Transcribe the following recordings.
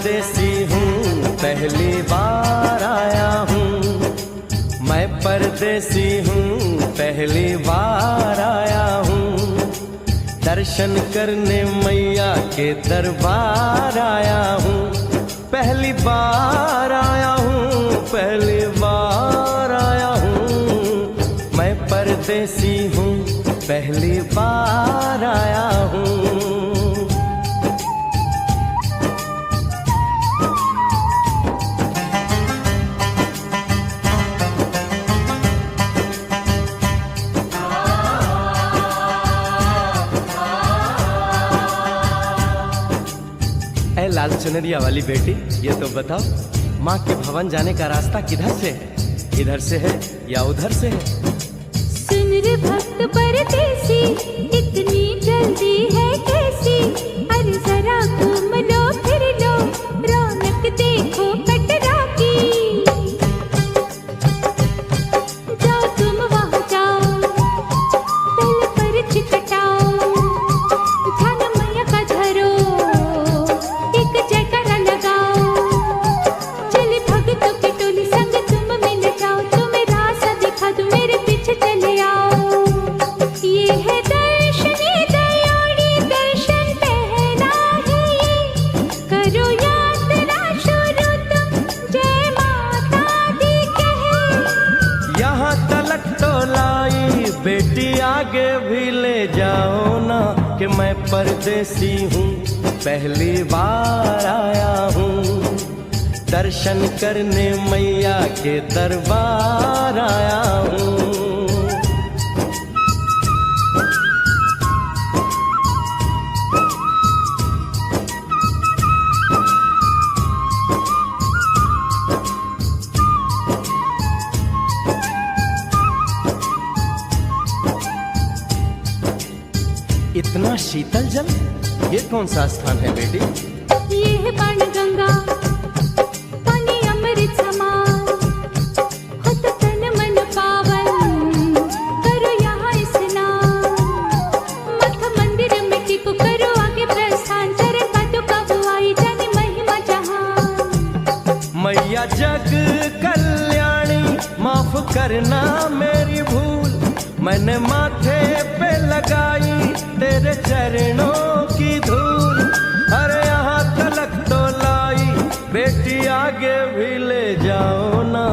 परदेसी हूँ, पहली बार आया हूँ। मैं परदेसी हूँ, पहली बार आया हूँ। दर्शन करने मैया के दरबार आया हूँ। पहली बार आया हूँ, पहली बार आया हूँ। मैं परदेसी हूँ, पहली बार आया हूँ। ऐ लाल चुनरिया वाली बेटी, ये तो बताओ माँ के भवन जाने का रास्ता किधर से है? इधर से है या उधर से है? सुन रे भक्त परदेसी, इतनी जल्दी है कैसी? अरे जरा घूम लो फिर लो, रौनक देखो कटरा की। जाओ तुम वहाँ जाओ, पहले परछ कटाओ, ध्यान मैया का धरो, एक जयकारा लगाओ। चले भक्तों की टोली संग तुम मिल जाओ, तुम्हें रास्ता दिखा दूं, मेरे पीछे चले आओ। ये है दर्शनी दयाड़ी, दर्शन पहला है ये, करो यात्रा शुरू तुम, जय माता दी कहे। यहाँ तलक तो लाई बेटी, आगे भी ले जाओ ना, कि मैं परदेसी हूँ, पहली बार आया हूँ। दर्शन करने मैया के दरबार आया हूँ। इतना शीतल जल, ये कौन सा स्थान है बेटी? ये है बाणगंगा, पानी अमृत समान, होता तन मन पावन, करो यहाँ स्नान। मठ मंदिर में टिप करो आगे प्रस्थान, चरण पादुका बुआई जाने महिमा जहान। मैया जग कल्याणी, माफ करना मेरी भूल, मैंने माथे पे लगाई तेरे चरणों की धूल। अरे यहाँ तलक तो लाई बेटी, आगे भी ले जाओ ना,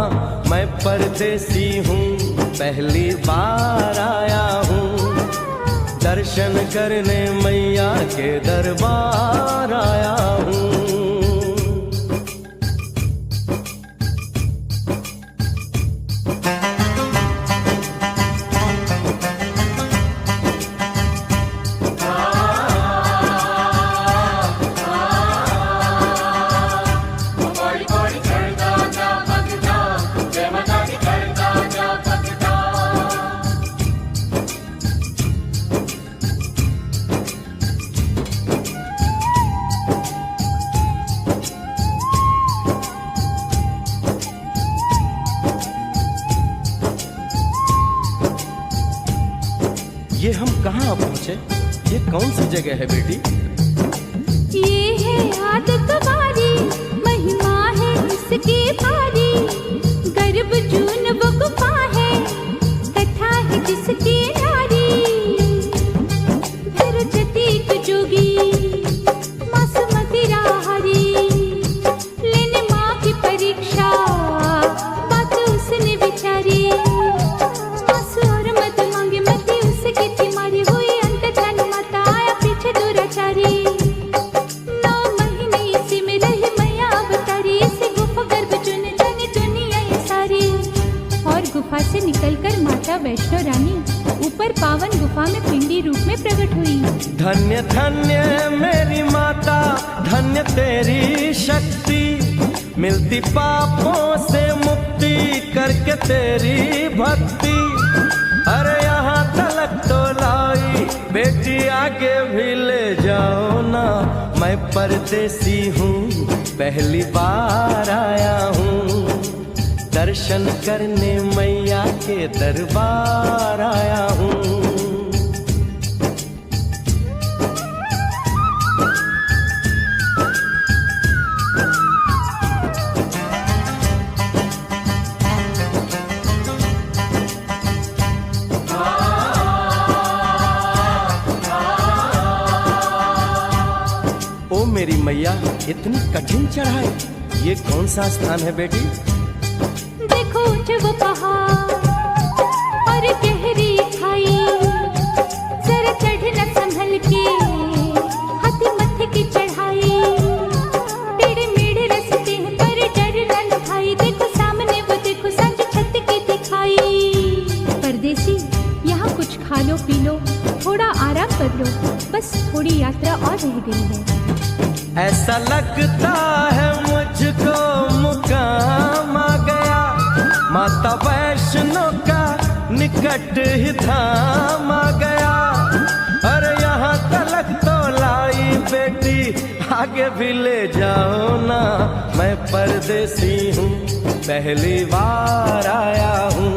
मैं परदेसी हूँ, पहली बार आया हूँ। दर्शन करने मैया के दरबार आया हूँ। ये हम कहाँ पहुँचे? ये कौन सी जगह है बेटी? ये है आदत बारी, महिमा है इसकी भारी, गर्भ जून वो गुफा है, कथा है जिसकी नारी। फिर जतीक जोगी मासूमती राहरी, लेने माँ की परीक्षा, बात उसने विचारी। आंसू और मत मांगे मती उसकी तिमारी, हुई अंत जान माता आया पीछे दुराचारी। 9 महीने इसी में रही मैया अवतारी, इसी गुफा गर्भ चुन जाने दुनिया ये सारी। और गुफा से निकलकर माता वैष्णो रानी ऊपर पावन गुफा में पिंडी रूप में प्रकट हुई। धन्य धन्य मेरी माता, धन्य तेरी शक्ति, मिलती पापों से मुक्ति करके तेरी भक्ति। अरे यहाँ तलक तो लाई बेटी, आगे भी ले जाओ ना, मैं परदेसी हूँ, पहली बार आया हूँ। दर्शन करने मैया के दरबार आया हूँ। मेरी मैया, इतनी कठिन चढ़ाई, ये कौन सा स्थान है बेटी? देखो ऊंचे वो पहाड़ और गहरी खाई, जरा चढ़ना संभल के, हाथी मत्थे की चढ़ाई, टेढ़े मेढ़े रास्ते हैं पर डरना न भाई, देखो सामने वो देखो सांझ छत की दिखाई। परदेसी यहाँ कुछ खा लो पी लो, थोड़ा आराम कर लो, बस थोड़ी यात्रा और रह गई है। ऐसा लगता है मुझको मुकाम आ गया, माता वैष्णो का निकट ही धाम आ गया। अरे यहाँ तलक तो लाई बेटी, आगे भी ले जाओ ना, मैं परदेसी हूँ, पहली बार आया हूँ,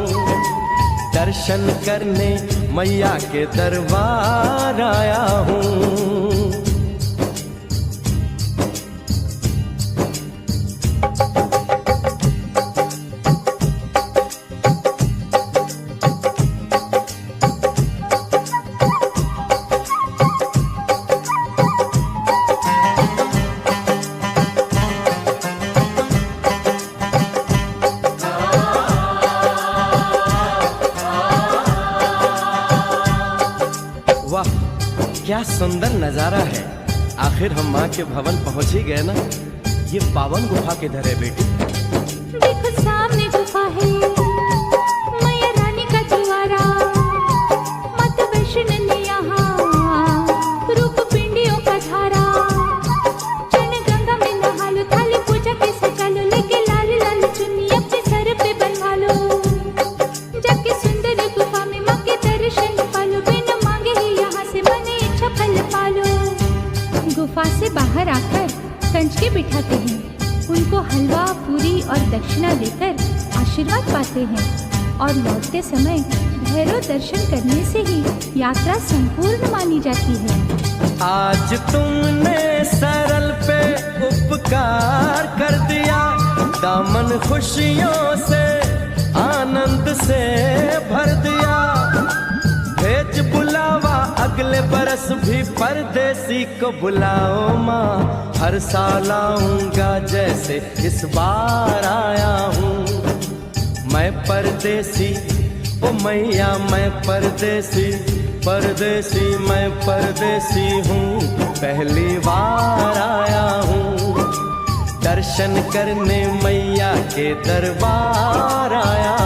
दर्शन करने मैया के दरबार आया हूँ। वाह, क्या सुंदर नजारा है। आखिर हम माँ के भवन पहुंच ही गए ना। ये पावन गुफा किधर है बेटी? देखो सामने गुफा है, मैया रानी का द्वारा, माता वैष्णो ने यहाँ रूप पिंडियों का धारा, चन गंगा में नहा लो, थाली पूजा के सजा लो, लेके लाल लाल चुन्नी अपने सर पे बनवा लो, जाके सुंदर गुफा में माँ के दर्शन पालो, बिना मांगे ही यहाँ से मने इच्छा फल पालो। गुफा से बाहर आकर कंच के बिठाते हैं, उनको हलवा पूरी और दक्षिणा देकर आशीर्वाद पाते हैं, और लौटते समय भैरव दर्शन करने से ही यात्रा संपूर्ण मानी जाती है। आज तुमने सरल पे उपकार कर दिया, दामन खुशियों से आनंद से भर दिया, भेज बुलावा अगले बरस भी परदेसी को बुलाओ माँ, हर साल आऊंगा जैसे इस बार आया हूँ। मैं परदेसी ओ मैया, मैं परदेसी, परदेसी मैं परदेसी हूँ, पहली बार आया हूँ, दर्शन करने मैया के दरबार आया